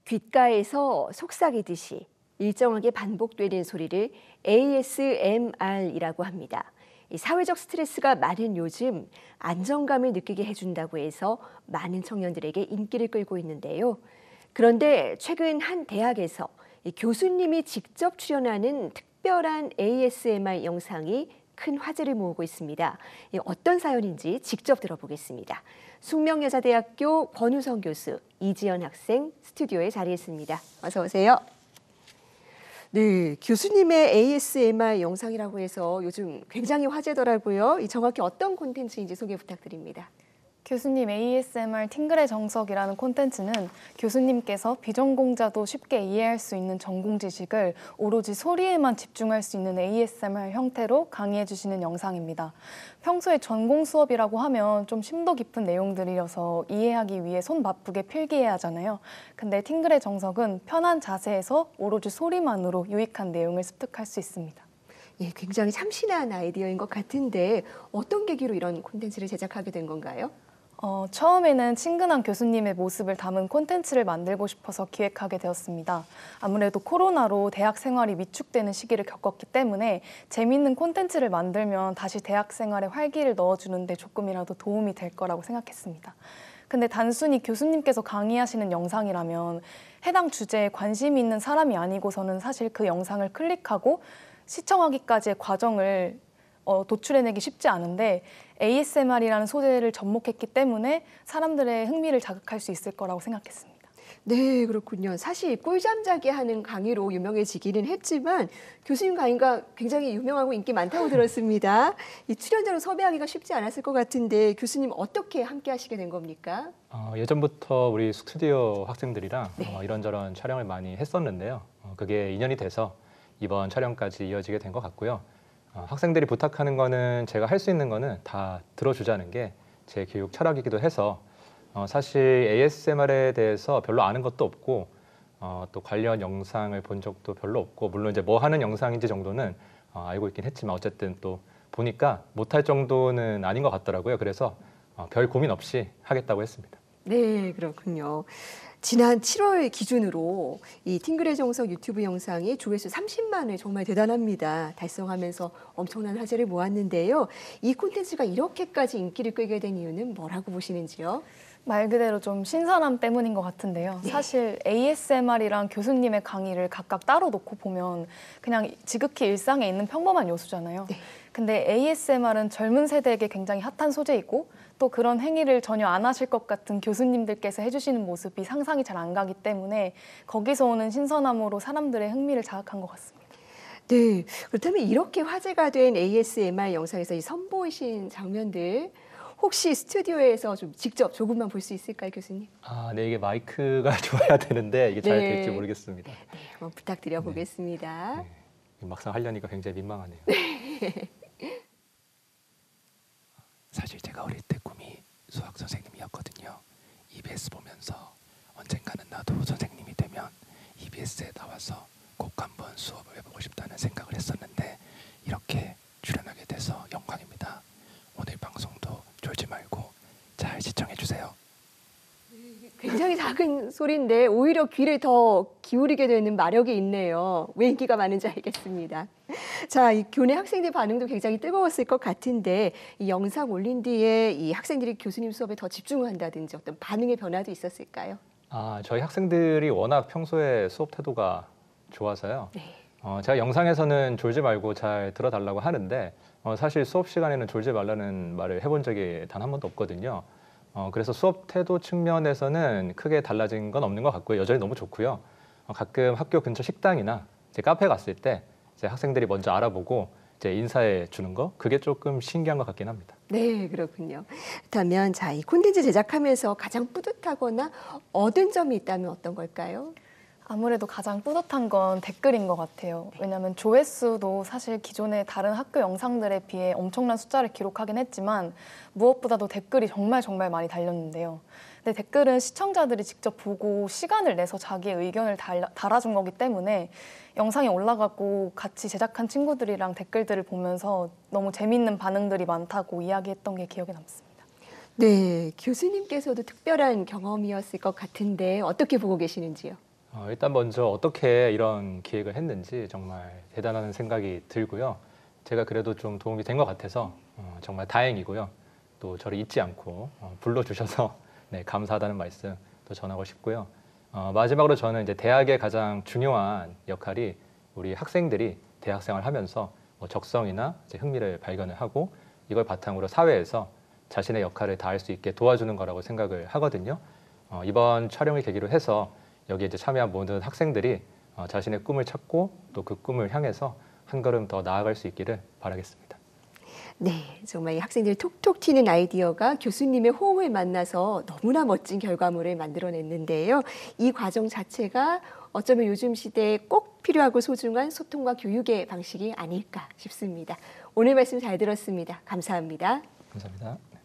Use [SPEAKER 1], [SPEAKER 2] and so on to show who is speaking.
[SPEAKER 1] 귓가에서 속삭이듯이 일정하게 반복되는 소리를 ASMR이라고 합니다. 이 사회적 스트레스가 많은 요즘 안정감을 느끼게 해준다고 해서 많은 청년들에게 인기를 끌고 있는데요. 그런데 최근 한 대학에서 이 교수님이 직접 출연하는 특별한 ASMR 영상이 큰 화제를 모으고 있습니다. 어떤 사연인지 직접 들어보겠습니다. 숙명여자대학교 권우성 교수, 이지연 학생 스튜디오에 자리했습니다. 어서 오세요. 네, 교수님의 ASMR 영상이라고 해서 요즘 굉장히 화제더라고요. 이 정확히 어떤 콘텐츠인지 소개 부탁드립니다.
[SPEAKER 2] 교수님 ASMR 팅글의 정석이라는 콘텐츠는 교수님께서 비전공자도 쉽게 이해할 수 있는 전공 지식을 오로지 소리에만 집중할 수 있는 ASMR 형태로 강의해 주시는 영상입니다. 평소에 전공 수업이라고 하면 좀 심도 깊은 내용들이어서 이해하기 위해 손 바쁘게 필기해야 하잖아요. 근데 팅글의 정석은 편한 자세에서 오로지 소리만으로 유익한 내용을 습득할 수 있습니다.
[SPEAKER 1] 예, 굉장히 참신한 아이디어인 것 같은데 어떤 계기로 이런 콘텐츠를 제작하게 된 건가요?
[SPEAKER 2] 처음에는 친근한 교수님의 모습을 담은 콘텐츠를 만들고 싶어서 기획하게 되었습니다. 아무래도 코로나로 대학 생활이 위축되는 시기를 겪었기 때문에 재미있는 콘텐츠를 만들면 다시 대학 생활에 활기를 넣어주는데 조금이라도 도움이 될 거라고 생각했습니다. 근데 단순히 교수님께서 강의하시는 영상이라면 해당 주제에 관심이 있는 사람이 아니고서는 사실 그 영상을 클릭하고 시청하기까지의 과정을 도출해내기 쉽지 않은데 ASMR이라는 소재를 접목했기 때문에 사람들의 흥미를 자극할 수 있을 거라고 생각했습니다.
[SPEAKER 1] 네, 그렇군요. 사실 꿀잠 자기 하는 강의로 유명해지기는 했지만 교수님 강의가 굉장히 유명하고 인기 많다고 들었습니다. 이 출연자로 섭외하기가 쉽지 않았을 것 같은데 교수님 어떻게 함께 하시게 된 겁니까?
[SPEAKER 3] 예전부터 우리 스튜디오 학생들이랑 이런저런 촬영을 많이 했었는데요. 그게 인연이 돼서 이번 촬영까지 이어지게 된 것 같고요. 학생들이 부탁하는 거는 제가 할 수 있는 거는 다 들어주자는 게 제 교육 철학이기도 해서 사실 ASMR에 대해서 별로 아는 것도 없고 또 관련 영상을 본 적도 별로 없고 물론 이제 뭐 하는 영상인지 정도는 알고 있긴 했지만 어쨌든 또 보니까 못할 정도는 아닌 것 같더라고요. 그래서 별 고민 없이 하겠다고 했습니다.
[SPEAKER 1] 네, 그렇군요. 지난 7월 기준으로 이 팅글의 정석 유튜브 영상이 조회수 30만을 정말 대단합니다. 달성하면서 엄청난 화제를 모았는데요. 이 콘텐츠가 이렇게까지 인기를 끌게 된 이유는 뭐라고 보시는지요?
[SPEAKER 2] 말 그대로 좀 신선함 때문인 것 같은데요.
[SPEAKER 1] 네.
[SPEAKER 2] 사실 ASMR이랑 교수님의 강의를 각각 따로 놓고 보면 그냥 지극히 일상에 있는 평범한 요소잖아요.
[SPEAKER 1] 네.
[SPEAKER 2] 근데 ASMR은 젊은 세대에게 굉장히 핫한 소재이고 또 그런 행위를 전혀 안 하실 것 같은 교수님들께서 해주시는 모습이 상상이 잘 안 가기 때문에 거기서 오는 신선함으로 사람들의 흥미를 자극한 것 같습니다.
[SPEAKER 1] 네, 그렇다면 이렇게 화제가 된 ASMR 영상에서 이 선보이신 장면들 혹시 스튜디오에서 좀 직접 조금만 볼 수 있을까요, 교수님?
[SPEAKER 3] 네, 이게 마이크가 좋아야 되는데 이게 잘
[SPEAKER 1] 네.
[SPEAKER 3] 될지 모르겠습니다.
[SPEAKER 1] 네, 한번 부탁드려 보겠습니다.
[SPEAKER 3] 네. 막상 하려니까 굉장히 민망하네요.
[SPEAKER 4] 사실 제가 어릴 때 꿈이 수학 선생님이었거든요. EBS 보면서 언젠가는 나도 선생님이 되면 EBS에 나와서 꼭 한번 수업을 해보고 싶다는 생각을 했었는데 이렇게 출연하게 돼서 영광입니다. 오늘 방송도 졸지 말고 잘 시청해주세요.
[SPEAKER 1] 굉장히 작은 소리인데 오히려 귀를 더 기울이게 되는 마력이 있네요. 왜 인기가 많은지 알겠습니다. 자, 이 교내 학생들 반응도 굉장히 뜨거웠을 것 같은데 이 영상 올린 뒤에 이 학생들이 교수님 수업에 더 집중한다든지 어떤 반응의 변화도 있었을까요?
[SPEAKER 3] 저희 학생들이 워낙 평소에 수업 태도가 좋아서요.
[SPEAKER 1] 네.
[SPEAKER 3] 제가 영상에서는 졸지 말고 잘 들어달라고 하는데 사실 수업 시간에는 졸지 말라는 말을 해본 적이 단 한 번도 없거든요. 그래서 수업 태도 측면에서는 크게 달라진 건 없는 것 같고요. 여전히 너무 좋고요. 가끔 학교 근처 식당이나 이제 카페 갔을 때 이제 학생들이 먼저 알아보고 이제 인사해 주는 거 그게 조금 신기한 것 같긴 합니다.
[SPEAKER 1] 네, 그렇군요. 그렇다면 자, 이 콘텐츠 제작하면서 가장 뿌듯하거나 얻은 점이 있다면 어떤 걸까요?
[SPEAKER 2] 아무래도 가장 뿌듯한 건 댓글인 것 같아요. 왜냐하면 조회수도 사실 기존의 다른 학교 영상들에 비해 엄청난 숫자를 기록하긴 했지만 무엇보다도 댓글이 정말 많이 달렸는데요. 근데 댓글은 시청자들이 직접 보고 시간을 내서 자기의 의견을 달아준 거기 때문에 영상이 올라가고 같이 제작한 친구들이랑 댓글들을 보면서 너무 재밌는 반응들이 많다고 이야기했던 게 기억에 남습니다.
[SPEAKER 1] 네, 교수님께서도 특별한 경험이었을 것 같은데 어떻게 보고 계시는지요?
[SPEAKER 3] 일단 먼저 어떻게 이런 기획을 했는지 정말 대단한 생각이 들고요. 제가 그래도 좀 도움이 된 것 같아서 정말 다행이고요. 또 저를 잊지 않고 불러주셔서 네, 감사하다는 말씀 또 전하고 싶고요. 마지막으로 저는 이제 대학의 가장 중요한 역할이 우리 학생들이 대학생활을 하면서 적성이나 이제 흥미를 발견을 하고 이걸 바탕으로 사회에서 자신의 역할을 다할 수 있게 도와주는 거라고 생각을 하거든요. 이번 촬영을 계기로 해서 여기에 이제 참여한 모든 학생들이 자신의 꿈을 찾고 또 그 꿈을 향해서 한 걸음 더 나아갈 수 있기를 바라겠습니다.
[SPEAKER 1] 네, 정말 이 학생들이 톡톡 튀는 아이디어가 교수님의 호응을 만나서 너무나 멋진 결과물을 만들어냈는데요. 이 과정 자체가 어쩌면 요즘 시대에 꼭 필요하고 소중한 소통과 교육의 방식이 아닐까 싶습니다. 오늘 말씀 잘 들었습니다. 감사합니다.
[SPEAKER 3] 감사합니다.